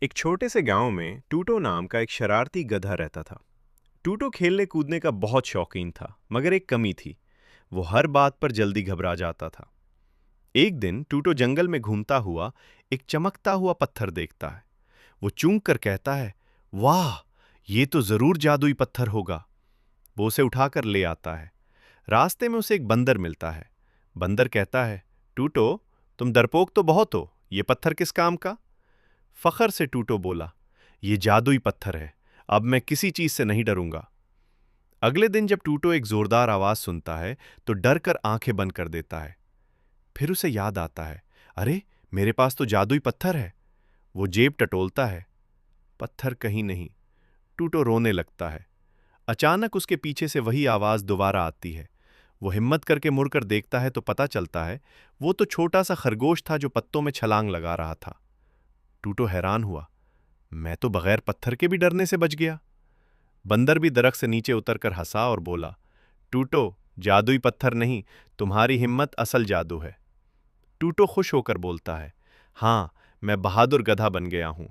एक छोटे से गांव में टूटो नाम का एक शरारती गधा रहता था। टूटो खेलने कूदने का बहुत शौकीन था, मगर एक कमी थी। वो हर बात पर जल्दी घबरा जाता था। एक दिन टूटो जंगल में घूमता हुआ एक चमकता हुआ पत्थर देखता है। वो चूंक कर कहता है, वाह, ये तो जरूर जादुई पत्थर होगा। वो उसे उठाकर ले आता है। रास्ते में उसे एक बंदर मिलता है। बंदर कहता है, टूटो, तुम डरपोक तो बहुत हो, ये पत्थर किस काम का? फखर से टूटो बोला, ये जादुई पत्थर है, अब मैं किसी चीज से नहीं डरूंगा। अगले दिन जब टूटो एक जोरदार आवाज सुनता है तो डर कर आंखें बंद कर देता है। फिर उसे याद आता है, अरे, मेरे पास तो जादुई पत्थर है। वो जेब टटोलता है, पत्थर कहीं नहीं। टूटो रोने लगता है। अचानक उसके पीछे से वही आवाज दोबारा आती है। वो हिम्मत करके मुड़कर देखता है तो पता चलता है वो तो छोटा सा खरगोश था जो पत्तों में छलांग लगा रहा था। टूटो हैरान हुआ, मैं तो बगैर पत्थर के भी डरने से बच गया। बंदर भी दरख्त से नीचे उतरकर हंसा और बोला, टूटो, जादुई पत्थर नहीं, तुम्हारी हिम्मत असल जादू है। टूटो खुश होकर बोलता है, हाँ, मैं बहादुर गधा बन गया हूं।